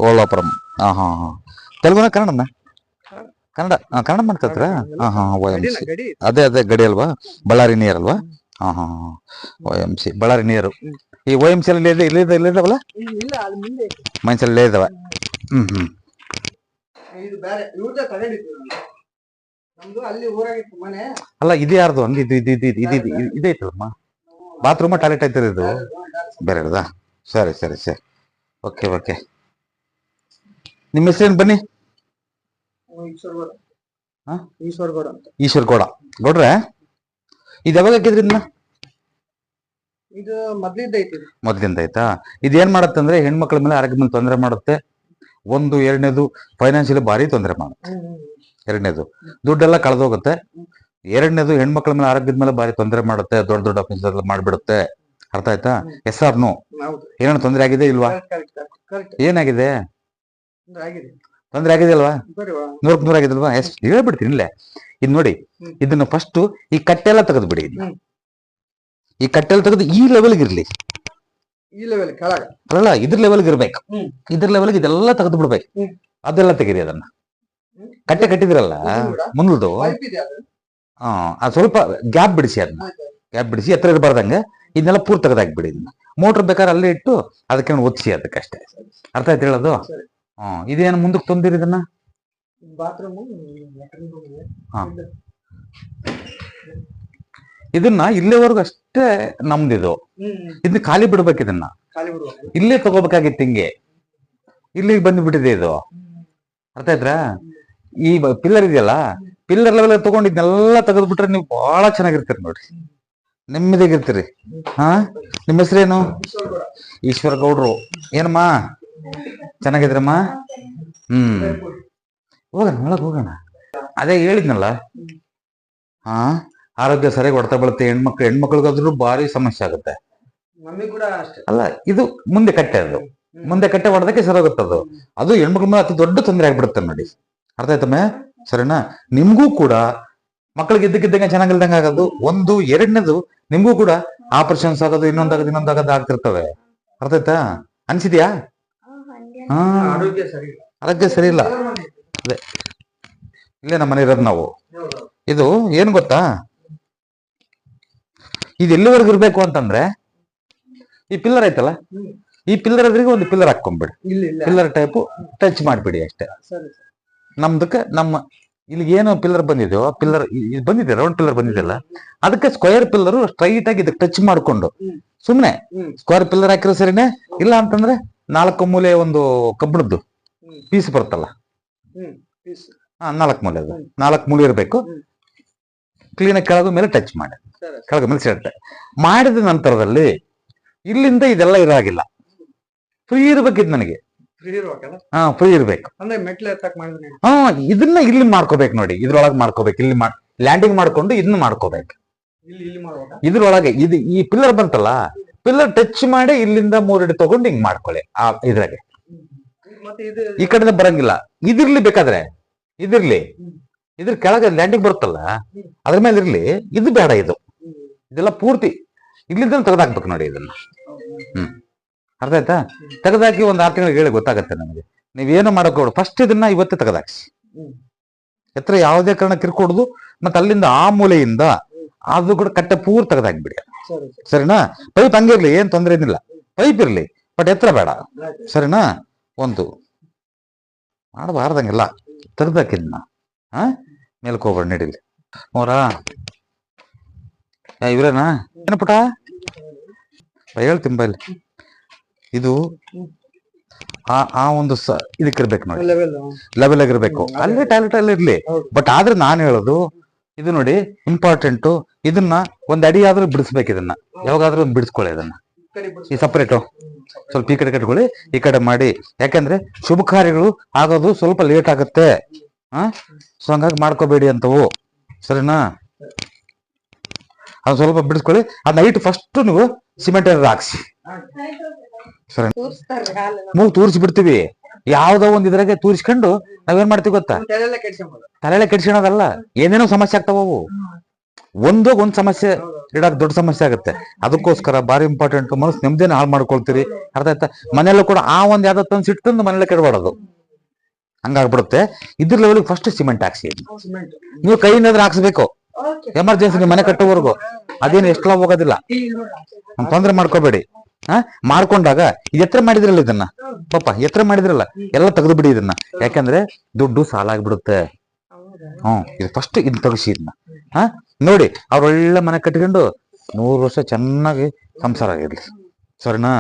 ಓಲಾಪುರಂ. ಹಾ ಹಾ ಹಾ. ತೆಲುಗುನ ಕನ್ನಡನ? ಕನ್ನಡ. ಕನ್ನಡ ಮಾತಾಡ್ತೀರಾ? ಹಾ ಹಾ. O M C. ಅದೇ ಅದೇ ಗಡಿ ಅಲ್ವಾ? ಬಳ್ಳಾರಿ ನಿಯರ್ ಅಲ್ವಾ? ಹಾ ಹಾ ಹಾ. O M C Bellary near. ಈ ಓ ಎಂ ಸಿ ಅಲ್ಲಿ ಇಲ್ಲಿದ್ದಾವಲ್ಲ ಮೈನ್ಸಲ್ಲಿ ಇದ್ದಾವೆ. ಹ್ಮ್ ಹ್ಮ್. ಅಲ್ಲ ಇದು ಯಾರ್ದು ಹಂಗೆ ಇದೈತಲ್ಲಮ್ಮ, ಬಾತ್ರೂಮ್ ಟಾಯ್ಲೆಟ್ ಐತದ ಇದು ಬೇರೆ ಇರೋದಾ? ಸರಿ ಸರಿ ಸರಿ. Okay okay. ನಿಮ್ಮ ಹೆಸರೇನು ಬನ್ನಿ? ಈಶ್ವರ್ ಗೌಡ ಗೌಡ್ರೆ, ಇದು ಯಾವಾಗ ಹಾಕಿದ್ರಿ ಇದನ್ನ? ಇದು ಮೊದ್ಲಿಂದ ಐತಾ? ಇದೇನ್ ಮಾಡತ್ತಂದ್ರೆ ಹೆಣ್ಮಕ್ಳ ಮೇಲೆ ಆರೋಗ್ಯ ಮೇಲೆ ತೊಂದರೆ ಮಾಡುತ್ತೆ. ಒಂದು. ಎರಡನೇದು ಫೈನಾನ್ಷಿಯಲಿ ಭಾರಿ ತೊಂದರೆ ಮಾಡುತ್ತೆ. ಎರಡನೇದು ದುಡ್ಡೆಲ್ಲ ಕಳೆದೋಗುತ್ತೆ. ಎರಡನೇದು ಹೆಣ್ಮಕ್ಳ ಮೇಲೆ ಆರೋಗ್ಯದ ಮೇಲೆ ಭಾರಿ ತೊಂದರೆ ಮಾಡುತ್ತೆ. ದೊಡ್ಡ ದೊಡ್ಡ ಆಫೀಸ್ ಮಾಡ್ಬಿಡುತ್ತೆ. ಅರ್ಥ ಆಯ್ತಾ? Yes or no? ಏನಾದ್ರು ತೊಂದರೆ ಆಗಿದೆ ಇಲ್ವಾ? ಏನಾಗಿದೆ? ತೊಂದರೆ ಆಗಿದೆ ಅಲ್ವಾ? 100% ಆಗಿದಲ್ವಾ? ಎಷ್ಟು ಹೇಳ್ಬಿಡ್ತೀನಿ ಇಲ್ಲೇ. ಇದ್ ನೋಡಿ, ಇದನ್ನ ಫಸ್ಟ್ ಈ ಕಟ್ಟೆಲ್ಲ ತೆಗೆದು ಬಿಡಿ. ಈ ಕಟ್ಟೆಲ್ಲ ತೆಗೆದು ಈ ಲೆವೆಲ್ಗೆ ಇರ್ಲಿ. ಅಲ್ಲ, ಇದ್ರ ಲೆವೆಲ್ಗೆ ಇರ್ಬೇಕು. ಇದ್ರ ಲೆವೆಲ್ಗೆ ಇದೆಲ್ಲ ತೆಗೆದು ಬಿಡ್ಬೇಕು. ಅದೆಲ್ಲ ತೆಗೀರಿ. ಅದನ್ನ ಕಟ್ಟೆ ಕಟ್ಟಿದಿರಲ್ಲ ಮುಂದದು, ಅದು ಸ್ವಲ್ಪ ಗ್ಯಾಪ್ ಬಿಡಿಸಿ. ಅದನ್ನ ಗ್ಯಾಪ್ ಬಿಡಿಸಿ ಎತ್ತರ ಇರಬಾರ್ದಂಗೆ ಇದನ್ನೆಲ್ಲ ಪೂರ್ತಿ ತೆಗೆದಾಕ್ಬಿಡಿ. ಇದನ್ನ ಮೋಟ್ರ್ ಬೇಕಾದ್ರೆ ಅಲ್ಲೇ ಇಟ್ಟು ಅದಕ್ಕೆ ಒತ್ಸಿ, ಅದಕ್ಕಷ್ಟೇ. ಅರ್ಥ ಆಯ್ತು ಹೇಳೋದು? ಇದೇನು ಮುಂದಕ್ಕೆ ತಂದಿರಿ ಇದನ್ನ? ಇದನ್ನ ಇಲ್ಲಿವರೆಗೂ ಅಷ್ಟೇ ನಮ್ದಿದು. ಇದನ್ನ ಖಾಲಿ ಬಿಡ್ಬೇಕು. ಇದನ್ನ ಇಲ್ಲೇ ತಗೋಬೇಕಾಗಿತ್ತು. ಹಿಂಗೆ ಇಲ್ಲಿಗೆ ಬಂದ್ಬಿಟ್ಟಿದೆ ಇದು. ಅರ್ಥ ಆಯ್ತಾ? ಈ ಪಿಲ್ಲರ್ ಇದೆಯಲ್ಲ, ಪಿಲ್ಲರ್ ಲೆವೆಲ್ ತಗೊಂಡು ಇದನ್ನೆಲ್ಲ ತೆಗೆದು ಬಿಟ್ರೆ ನೀವು ಬಹಳ ಚೆನ್ನಾಗಿರ್ತೀರಿ ನೋಡ್ರಿ, ನೆಮ್ಮದಿಯಾಗಿರ್ತೀರಿ. ಹಾ, ನಿಮ್ಮ ಹೆಸರೇನು? ಈಶ್ವರ ಗೌಡ್ರು. ಏನಮ್ಮ ಚೆನ್ನಾಗಿದ್ರಮ್ಮ? ಹೋಗೋಣ ಒಳಗೆ ಹೋಗೋಣ. ಅದೇ ಹೇಳಿದ್ನಲ್ಲ, ಆರೋಗ್ಯ ಸರಿಯಾಗಿ ಹೊಡ್ತಾ ಬೀಳುತ್ತೆ. ಹೆಣ್ಮಕ್ಳಿಗಾದ್ರೂ ಭಾರಿ ಸಮಸ್ಯೆ ಆಗುತ್ತೆ. ಅಲ್ಲ, ಇದು ಮುಂದೆ ಕಟ್ಟೆ, ಅದು ಮುಂದೆ ಕಟ್ಟೆ ಹೊಡೆದಕ್ಕೆ ಸರೋಗುತ್ತದು. ಅದು ಹೆಣ್ಮಕ್ಳ ಮೇಲೆ ಅತಿ ದೊಡ್ಡ ತೊಂದರೆ ಆಗ್ಬಿಡುತ್ತೆ ನೋಡಿ. ಅರ್ಥ ಆಯ್ತಮ್ಮ? ಸರಿನಾ? ನಿಮ್ಗೂ ಕೂಡ ಮಕ್ಳಿಗೆ ಇದ್ದಕ್ಕಿದ್ದಂಗೆ ಚೆನ್ನಾಗಿಲ್ದಂಗೆ ಆಗೋದು ಒಂದು. ಎರಡನೇದು ನಿಮ್ಗೂ ಕೂಡ ಆಪರೇಷನ್ಸ್ ಆಗೋದು, ಇನ್ನೊಂದಾಗದು ಆಗ್ತಿರ್ತವೆ. ಅರ್ಥ ಆಯ್ತಾ? ಅನ್ಸಿದ್ಯಾ? ಆರೋಗ್ಯ ಸರಿ ಇಲ್ಲ. ಅದೇ ಇಲ್ಲೇ ನಮ್ಮ ಮನೆ ಇರೋದು ನಾವು. ಇದು ಏನ್ ಗೊತ್ತಾ, ಇದು ಎಲ್ಲಿವರೆಗೂ ಇರ್ಬೇಕು ಅಂತಂದ್ರೆ, ಈ ಪಿಲ್ಲರ್ ಐತಲ್ಲ, ಈ ಪಿಲ್ಲರ್ ಎದುರಿಗೆ ಒಂದು ಪಿಲ್ಲರ್ ಹಾಕೊಂಡ್ಬಿಡಿ. ಪಿಲ್ಲರ್ ಟೈಪ್ ಟಚ್ ಮಾಡ್ಬಿಡಿ ಅಷ್ಟೇ. ನಮ್ದಕ್ಕೆ ನಮ್ಮ ಇಲ್ಲಿ ಏನು ಪಿಲ್ಲರ್ ಬಂದಿದೆಯೋ, ಪಿಲ್ಲರ್ ಬಂದಿದೆ, ರೌಂಡ್ ಪಿಲ್ಲರ್ ಬಂದಿದೆಯಲ್ಲ, ಅದಕ್ಕೆ ಸ್ಕ್ವೇರ್ ಪಿಲ್ಲರ್ ಸ್ಟ್ರೈಟ್ ಆಗಿ ಇದಕ್ಕೆ ಟಚ್ ಮಾಡ್ಕೊಂಡು ಸುಮ್ನೆ ಸ್ಕ್ವೇರ್ ಪಿಲ್ಲರ್ ಹಾಕಿರೋ ಸರಿನೇ. ಇಲ್ಲ ಅಂತಂದ್ರೆ 4 ಮೂಲೆ ಒಂದು ಕಬ್ಬಿಣದ್ದು ಪೀಸ್ ಬರುತ್ತಲ್ಲ, 4 ಮೂಲೆ, 4 ಮೂಲೆ ಇರಬೇಕು. ಕ್ಲೀನಾಗಿ ಕೆಳಗ ಮೇಲೆ ಟಚ್ ಮಾಡಿ, ಕೆಳಗ ಮೇಲೆ ಸೆಟ್ ಮಾಡಿದ ನಂತರದಲ್ಲಿ ಇಲ್ಲಿಂದ ಇದೆಲ್ಲ ಇರಾಗಿಲ್ಲ. ಫ್ರೀ ಇರ್ಬೇಕಿದ್ ನನಗೆ. ಫ್ರೀ ಇರ್ಬೇಕು. ಇದನ್ನ ಇಲ್ಲಿ ಮಾಡ್ಕೋಬೇಕು ನೋಡಿ. ಇದ್ರೊಳಗೆ ಮಾಡ್ಕೋಬೇಕು. ಇಲ್ಲಿ ಲ್ಯಾಂಡಿಂಗ್ ಮಾಡ್ಕೊಂಡು ಇದನ್ನ ಮಾಡ್ಕೋಬೇಕು. ಇದ್ರೊಳಗೆ ಈ ಪಿಲ್ಲರ್ ಬಂತಲ್ಲ, ಪಿಲ್ಲರ್ ಟಚ್ ಮಾಡಿ ಇಲ್ಲಿಂದ 3 ಅಡಿ ತಗೊಂಡು ಹಿಂಗ್ ಮಾಡ್ಕೊಳ್ಳಿ. ಇದ್ರಾಗೆ ಈ ಕಡೆಯಿಂದ ಬರಂಗಿಲ್ಲ. ಇದಿರ್ಲಿ, ಬೇಕಾದ್ರೆ ಇದಿರ್ಲಿ. ಇದ್ರ ಕೆಳಗೆ ಲ್ಯಾಂಡಿಂಗ್ ಬರುತ್ತಲ್ಲ, ಅದ್ರ ಮೇಲೆ ಇರ್ಲಿ. ಇದು ಬೇಡ. ಇದೆಲ್ಲ ಪೂರ್ತಿ ಇಲ್ಲಿಂದ ತೆಗೆದಾಕ್ಬೇಕು ನೋಡಿ ಇದನ್ನ. ಅರ್ಥ ಆಯ್ತಾ? ತೆಗೆದಾಕಿ ಒಂದು 6 ತಿಂಗಳಿಗೆ ಹೇಳಿ ಗೊತ್ತಾಗತ್ತೆ ನಮಗೆ. ನೀವೇನು ಮಾಡೋಕೆ ಫಸ್ಟ್ ಇದನ್ನ ಇವತ್ತೇ ತೆಗೆದಾಕ್ಸಿ. ಎತ್ತರ ಯಾವುದೇ ಕಾರಣ ಕಿರ್ಕೊಡುದು. ಮತ್ತೆ ಅಲ್ಲಿಂದ ಆ ಮೂಲೆಯಿಂದ ಅದು ಕೂಡ ಕಟ್ಟೆ ಪೂರ್ತಿ ತೆಗೆದಾಕ್ಬಿಡಿ. ಸರಿನಾ? ಪೈಪ್ ಹಂಗಿರ್ಲಿ, ಏನ್ ತೊಂದರೆ ಏನಿಲ್ಲ. ಪೈಪ್ ಇರ್ಲಿ, ಬಟ್ ಎತ್ತರ ಬೇಡ. ಸರಿನಾ? ಒಂದು ಮಾಡಬಾರ್ದಂಗೆಲ್ಲ ತೆಗ್ದಾಕಿದ್ನ ಮೇಲ್ಕ್ ಹೋಗ್ಬೇಡ. ನಡೀಲಿ ಅವರಾ ಇವ್ರೇನಾ? ಏನ ಪುಟ ಹೇಳ್ತೀನಿ ಬೈಲಿ. ಇದು ಆ ಒಂದು ಇದಕ್ಕಿರ್ಬೇಕು ನೋಡಿ, ಲೆವೆಲ್ ಆಗಿರ್ಬೇಕು. ಅಲ್ಲೇ ಟಾಯ್ಲೆಟ್ ಅಲ್ಲಿ ಇರ್ಲಿ. ಬಟ್ ಆದ್ರೆ ನಾನು ಹೇಳೋದು ಇದು ನೋಡಿ, ಇಂಪಾರ್ಟೆಂಟು. ಇದನ್ನ ಒಂದ್ ಅಡಿ ಆದ್ರೂ ಬಿಡಿಸ್ಬೇಕು. ಇದನ್ನ ಯಾವಾಗಾದ್ರೂ ಒಂದು ಬಿಡಿಸ್ಕೊಳ್ಳಿ. ಇದನ್ನ ಈ ಸಪರೇಟು ಸ್ವಲ್ಪ ಈ ಕಡೆ ಕಟ್ಕೊಳ್ಳಿ, ಈ ಕಡೆ ಮಾಡಿ. ಯಾಕಂದ್ರೆ ಶುಭ ಕಾರ್ಯಗಳು ಆಗೋದು ಸ್ವಲ್ಪ ಲೇಟ್ ಆಗುತ್ತೆ. ಸೊ ಹಂಗಾಗಿ ಮಾಡ್ಕೋಬೇಡಿ ಅಂತವು. ಸರಿನಾ? ಅದು ಸ್ವಲ್ಪ ಬಿಡಿಸ್ಕೊಳ್ಳಿ. ಅದ್ ನೈಟ್ ಫಸ್ಟ್ ನೀವು ಸಿಮೆಂಟ್ ಹಾಕ್ಸಿ. ಸರಿ, ಮೂಗ್ ತೂರ್ಸಿ ಬಿಡ್ತೀವಿ. ಯಾವ್ದೋ ಒಂದ್ ಇದ್ರಾಗೆ ತೂರಿಸ್ಕೊಂಡು ನಾವೇನ್ ಮಾಡ್ತೀವಿ ಗೊತ್ತಾ? ತಲೆಲೆ ಕೆಡ್ಸ್ಕೊಳೋದಲ್ಲ, ಏನೇನೋ ಸಮಸ್ಯೆ ಆಗ್ತಾವ. ಒಂದ್ ಸಮಸ್ಯೆ ಇಡಕ್ ದೊಡ್ಡ ಸಮಸ್ಯೆ ಆಗುತ್ತೆ. ಅದಕ್ಕೋಸ್ಕರ ಬಾರಿ ಇಂಪಾರ್ಟೆಂಟ್, ಮನಸ್ಸು ನೆಮ್ಮದಿನ ಹಾಳು ಮಾಡ್ಕೊಳ್ತೀರಿ. ಅರ್ಥ ಆಯ್ತಾ? ಮನೆಯಲ್ಲೂ ಕೂಡ ಆ ಒಂದ್ ಯಾವ್ದೋ ತಂದು ಸಿಟ್ಟು ಮನೇಲಿ ಕೆಡಬಾರ್ದು, ಹಂಗಾಗ್ಬಿಡುತ್ತೆ. ಇದ್ರ ಲೆವೆಲ್ಗೆ ಫಸ್ಟ್ ಸಿಮೆಂಟ್ ಹಾಕ್ಸಿ. ಸಿಮೆಂಟ್. ನೀವು ಕೈಯಿಂದಾದ್ರೆ ಹಾಕ್ಸ್ಬೇಕು, ಓಕೆ. ಎಮರ್ಜೆನ್ಸಿ ನೀವು ಮನೆ ಕಟ್ಟೋವರೆಗೂ. ಅದೇನು ಎಷ್ಟೆಲ್ಲ ಹೋಗೋದಿಲ್ಲ, ತೊಂದ್ರೆ ಮಾಡ್ಕೋಬೇಡಿ. ಮಾಡ್ಕೊಂಡಾಗ ಎತ್ತರ ಮಾಡಿದ್ರಲ್ಲ ಇದನ್ನ, ಪಾಪ ಎತ್ತರ ಮಾಡಿದ್ರಲ್ಲ, ಎಲ್ಲ ತೆಗೆದು ಬಿಡಿ ಇದನ್ನ. ಯಾಕಂದ್ರೆ ದುಡ್ಡು ಸಾಲ ಆಗ್ಬಿಡುತ್ತೆ. ಇದು ಫಸ್ಟ್ ಇದನ್ನ ತೆಗಿಸಿ ಇದನ್ನ. ನೋಡಿ, ಅವ್ರ ಒಳ್ಳೆ ಮನೆ ಕಟ್ಕೊಂಡು 100 ವರ್ಷ ಚೆನ್ನಾಗಿ ಸಂಸಾರ ಆಗಿರ್ಲಿ. ಸರಿನಾ?